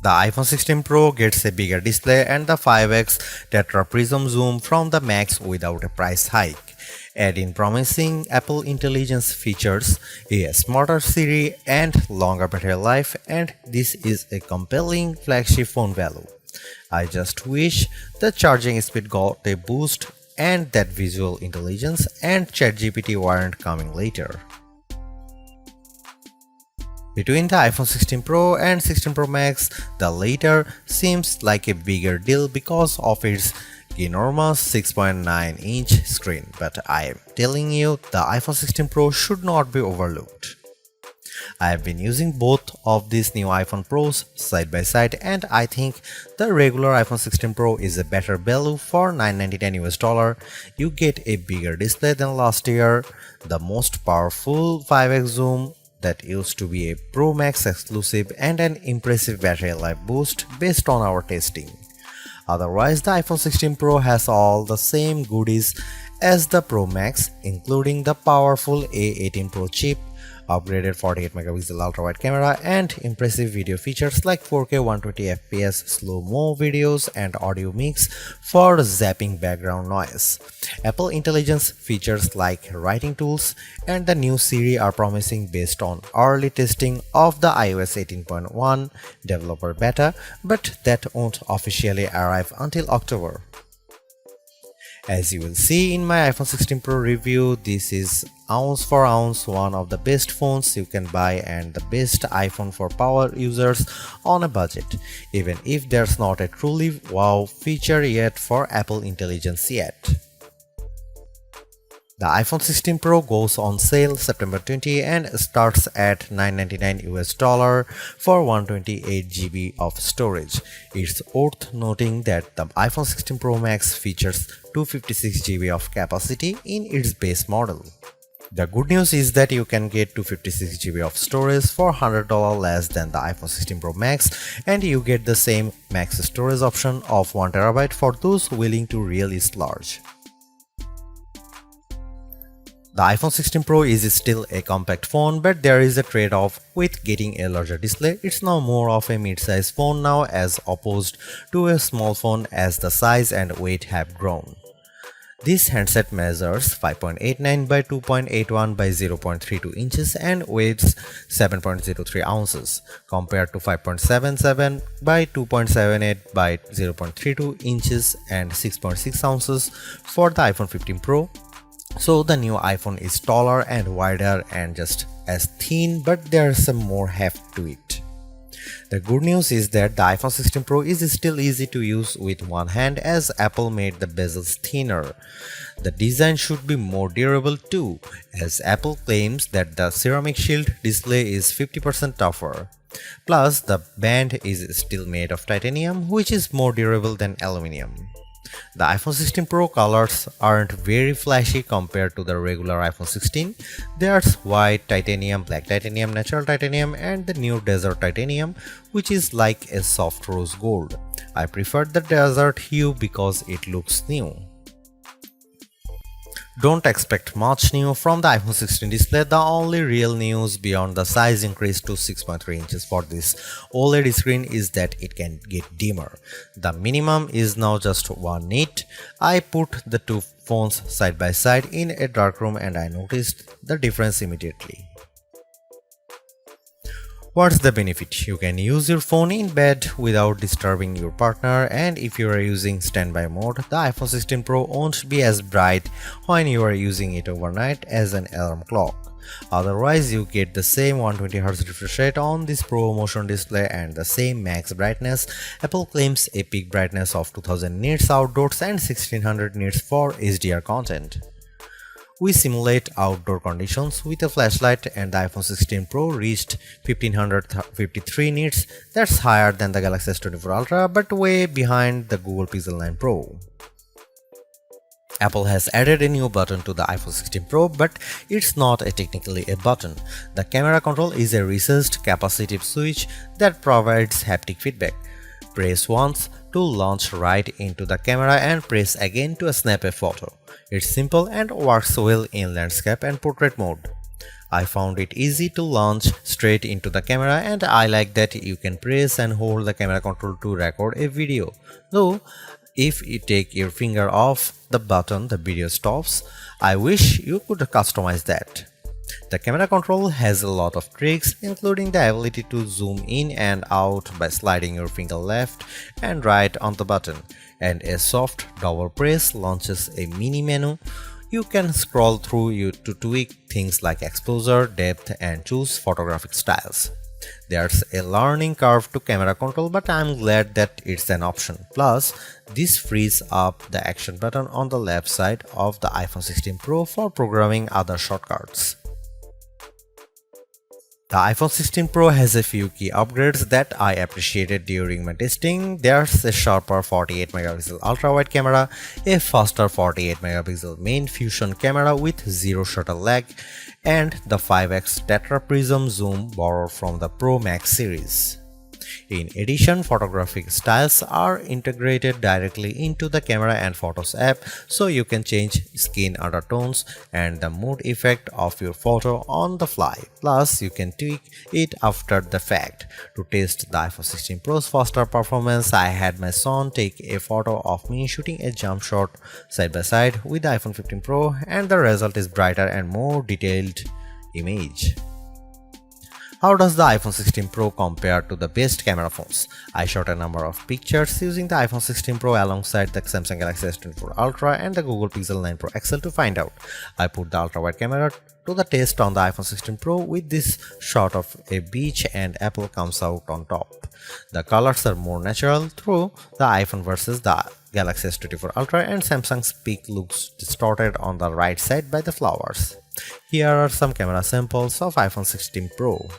The iPhone 16 Pro gets a bigger display and the 5x tetra prism zoom from the Max without a price hike. Add in promising Apple Intelligence features, a smarter Siri and longer battery life, and this is a compelling flagship phone value. I just wish the charging speed got a boost and that visual intelligence and ChatGPT weren't coming later. Between the iPhone 16 Pro and 16 Pro Max, the latter seems like a bigger deal because of its enormous 6.9-inch screen, but I am telling you, the iPhone 16 Pro should not be overlooked. I have been using both of these new iPhone Pros side by side, and I think the regular iPhone 16 Pro is a better value for $999 US. You get a bigger display than last year, the most powerful 5x zoom that used to be a Pro Max exclusive, and an impressive battery life boost based on our testing. Otherwise, the iPhone 16 Pro has all the same goodies as the Pro Max, including the powerful A18 Pro chip, upgraded 48MP ultra-wide camera, and impressive video features like 4K 120fps slow-mo videos and audio mix for zapping background noise. Apple Intelligence features like writing tools and the new Siri are promising based on early testing of the iOS 18.1 developer beta, but that won't officially arrive until October. As you will see in my iPhone 16 Pro review, this is ounce for ounce one of the best phones you can buy and the best iPhone for power users on a budget, even if there's not a truly wow feature yet for Apple Intelligence yet. The iPhone 16 Pro goes on sale September 20 and starts at $999 US for 128GB of storage. It's worth noting that the iPhone 16 Pro Max features 256GB of capacity in its base model. The good news is that you can get 256GB of storage for $100 less than the iPhone 16 Pro Max, and you get the same max storage option of 1TB for those willing to really splurge. The iPhone 16 Pro is still a compact phone, but there is a trade-off with getting a larger display. It's now more of a mid-size phone now as opposed to a small phone as the size and weight have grown. This handset measures 5.89 by 2.81 by 0.32 inches and weighs 7.03 ounces, compared to 5.77 by 2.78 by 0.32 inches and 6.6 ounces for the iPhone 15 Pro. So the new iPhone is taller and wider and just as thin, but there's some more heft to it. The good news is that the iPhone 16 Pro is still easy to use with one hand as Apple made the bezels thinner. The design should be more durable too, as Apple claims that the ceramic shield display is 50% tougher. Plus, the band is still made of titanium, which is more durable than aluminum. The iPhone 16 Pro colors aren't very flashy compared to the regular iPhone 16. There's white titanium, black titanium, natural titanium, and the new desert titanium, which is like a soft rose gold. I prefer the desert hue because it looks new. Don't expect much new from the iPhone 16 display. The only real news beyond the size increase to 6.3 inches for this OLED screen is that it can get dimmer. The minimum is now just 1 nit. I put the two phones side by side in a dark room and I noticed the difference immediately. What's the benefit? You can use your phone in bed without disturbing your partner, and if you are using standby mode, the iPhone 16 Pro won't be as bright when you are using it overnight as an alarm clock. Otherwise, you get the same 120Hz refresh rate on this Pro Motion display and the same max brightness. Apple claims a peak brightness of 2000 nits outdoors and 1600 nits for HDR content. We simulate outdoor conditions with a flashlight and the iPhone 16 Pro reached 1553 nits. That's higher than the Galaxy S24 Ultra but way behind the Google Pixel 9 Pro. Apple has added a new button to the iPhone 16 Pro, but it's not technically a button. The camera control is a recessed capacitive switch that provides haptic feedback. Press once to launch right into the camera and press again to snap a photo. It's simple and works well in landscape and portrait mode. I found it easy to launch straight into the camera, and I like that you can press and hold the camera control to record a video. Though, if you take your finger off the button, the video stops. I wish you could customize that. The camera control has a lot of tricks, including the ability to zoom in and out by sliding your finger left and right on the button, and a soft double press launches a mini menu. You can scroll through it to tweak things like exposure, depth, and choose photographic styles. There's a learning curve to camera control, but I'm glad that it's an option. Plus, this frees up the action button on the left side of the iPhone 16 Pro for programming other shortcuts. The iPhone 16 Pro has a few key upgrades that I appreciated during my testing. There's a sharper 48 megapixel ultra-wide camera, a faster 48 megapixel main fusion camera with zero shutter lag, and the 5x tetra prism zoom borrowed from the Pro Max series. In addition, photographic styles are integrated directly into the Camera and Photos app, so you can change skin undertones and the mood effect of your photo on the fly. Plus, you can tweak it after the fact. To test the iPhone 16 Pro's faster performance, I had my son take a photo of me shooting a jump shot side by side with the iPhone 15 Pro, and the result is brighter and more detailed image. How does the iPhone 16 Pro compare to the best camera phones? I shot a number of pictures using the iPhone 16 Pro alongside the Samsung Galaxy S24 Ultra and the Google Pixel 9 Pro XL to find out. I put the ultra-wide camera to the test on the iPhone 16 Pro with this shot of a beach and apple comes out on top. The colors are more natural through the iPhone versus the Galaxy S24 Ultra, and Samsung's peak looks distorted on the right side by the flowers. Here are some camera samples of iPhone 16 Pro.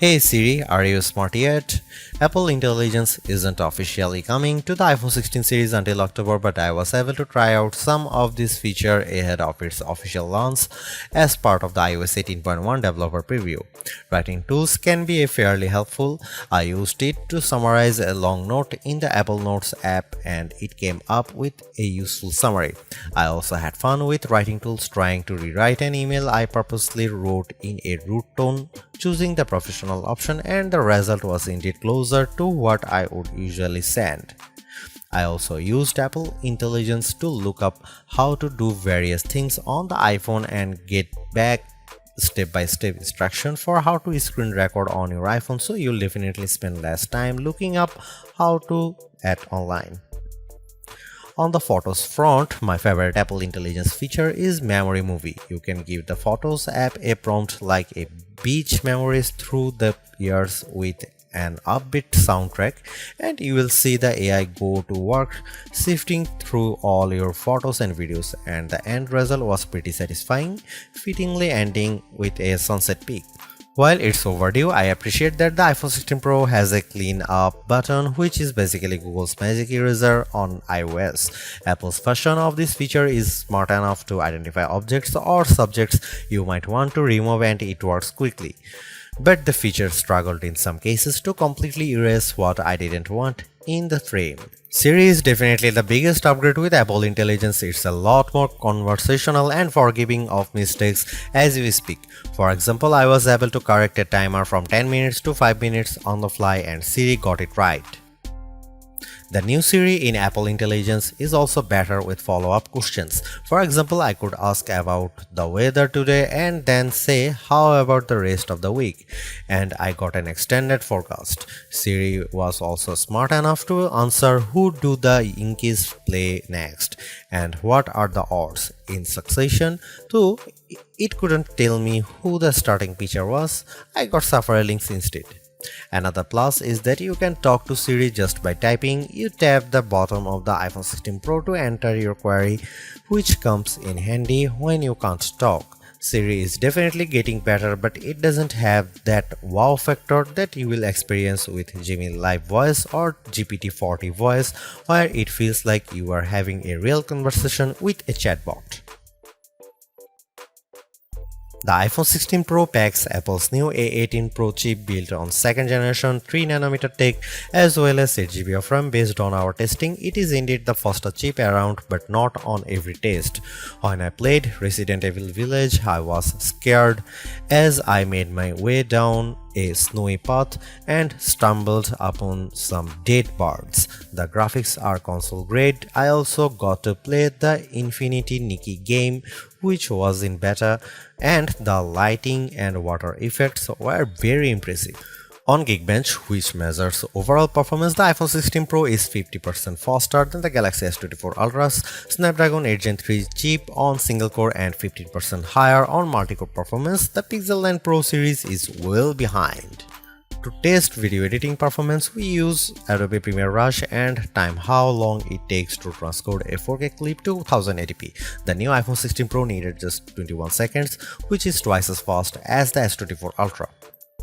Hey Siri, are you smart yet? Apple Intelligence isn't officially coming to the iPhone 16 series until October, but I was able to try out some of this feature ahead of its official launch as part of the iOS 18.1 developer preview. Writing tools can be fairly helpful. I used it to summarize a long note in the Apple Notes app and it came up with a useful summary. I also had fun with writing tools trying to rewrite an email I purposely wrote in a root tone, choosing the professional option, and the result was indeed closer to what I would usually send. I also used Apple Intelligence to look up how to do various things on the iPhone and get back step-by-step instruction for how to screen record on your iPhone, so you'll definitely spend less time looking up how to at online. On the Photos front, my favorite Apple Intelligence feature is Memory Movie. You can give the Photos app a prompt like a beach memories through the years with an upbeat soundtrack, and you will see the AI go to work sifting through all your photos and videos, and the end result was pretty satisfying, fittingly ending with a sunset peak. While it's overdue, I appreciate that the iPhone 16 Pro has a clean up button, which is basically Google's Magic Eraser on iOS. Apple's version of this feature is smart enough to identify objects or subjects you might want to remove, and it works quickly. But the feature struggled in some cases to completely erase what I didn't want in the frame. Siri is definitely the biggest upgrade with Apple Intelligence. It's a lot more conversational and forgiving of mistakes as we speak. For example, I was able to correct a timer from 10 minutes to 5 minutes on the fly and Siri got it right. The new Siri in Apple Intelligence is also better with follow-up questions. For example, I could ask about the weather today and then say, how about the rest of the week? And I got an extended forecast. Siri was also smart enough to answer who do the Yankees play next and what are the odds in succession. Though it couldn't tell me who the starting pitcher was, I got several links instead. Another plus is that you can talk to Siri just by typing. You tap the bottom of the iPhone 16 Pro to enter your query, which comes in handy when you can't talk. Siri is definitely getting better, but it doesn't have that wow factor that you will experience with Gemini Live Voice or GPT-40 Voice, where it feels like you are having a real conversation with a chatbot. The iPhone 16 Pro packs Apple's new A18 Pro chip built on 2nd generation 3nm tech as well as 8GB of RAM. Based on our testing, it is indeed the fastest chip around, but not on every test. When I played Resident Evil Village, I was scared as I made my way down a snowy path and stumbled upon some dead birds. The graphics are console grade. I also got to play the Infinity Nikki game, which was in beta, and the lighting and water effects were very impressive. On Geekbench, which measures overall performance, the iPhone 16 Pro is 50% faster than the Galaxy S24 Ultra's Snapdragon 8 Gen 3 chip on single core and 15% higher on multi-core performance. The Pixel 9 Pro series is well behind. To test video editing performance, we use Adobe Premiere Rush and time how long it takes to transcode a 4K clip to 1080p. The new iPhone 16 Pro needed just 21 seconds, which is twice as fast as the S24 Ultra.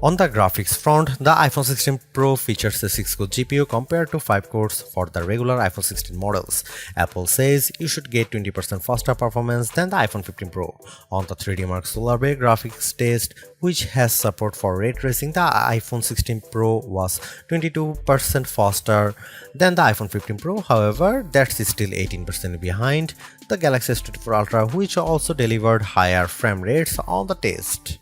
On the graphics front, the iPhone 16 Pro features a 6-core GPU compared to 5 cores for the regular iPhone 16 models. Apple says you should get 20% faster performance than the iPhone 15 Pro. On the 3D Mark Solar Bay graphics test, which has support for ray tracing, the iPhone 16 Pro was 22% faster than the iPhone 15 Pro. However, that's still 18% behind the Galaxy S24 Ultra, which also delivered higher frame rates on the test.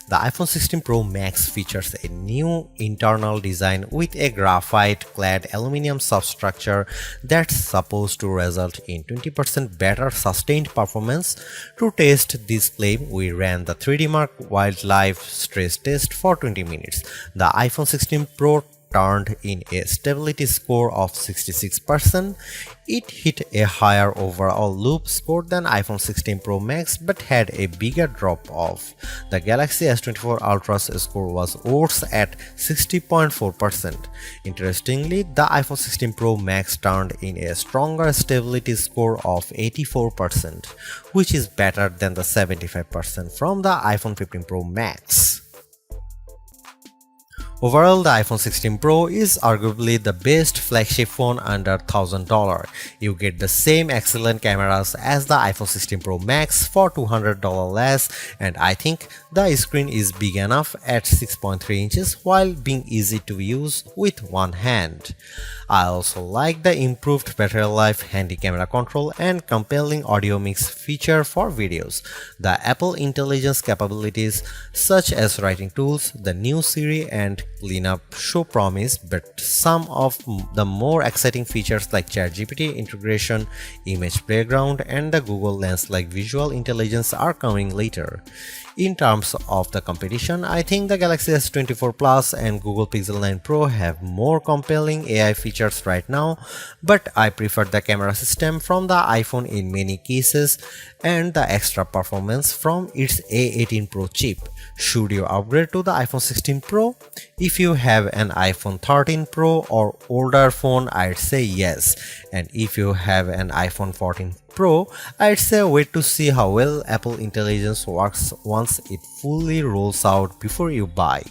The iPhone 16 Pro Max features a new internal design with a graphite-clad aluminum substructure that's supposed to result in 20% better sustained performance. To test this claim, we ran the 3D Mark Wildlife stress test for 20 minutes. The iPhone 16 Pro turned in a stability score of 66%. It hit a higher overall loop score than iPhone 16 Pro Max but had a bigger drop-off. The Galaxy S24 Ultra's score was worse at 60.4%. Interestingly, the iPhone 16 Pro Max turned in a stronger stability score of 84%, which is better than the 75% from the iPhone 15 Pro Max. Overall, the iPhone 16 Pro is arguably the best flagship phone under $1,000. You get the same excellent cameras as the iPhone 16 Pro Max for $200 less, and I think the screen is big enough at 6.3 inches while being easy to use with one hand. I also like the improved battery life, handy camera control, and compelling audio mix feature for videos. The Apple Intelligence capabilities such as writing tools, the new Siri, and cleanup show promise, but some of the more exciting features like ChatGPT integration, image playground, and the Google Lens like visual intelligence are coming later. In terms of the competition, I think the Galaxy S24 Plus and Google Pixel 9 Pro have more compelling AI features right now, but I prefer the camera system from the iPhone in many cases and the extra performance from its A18 Pro chip. Should you upgrade to the iPhone 16 Pro? If you have an iPhone 13 Pro or older phone, I'd say yes. And if you have an iPhone 14 Pro, I'd say wait to see how well Apple Intelligence works once it fully rolls out before you buy.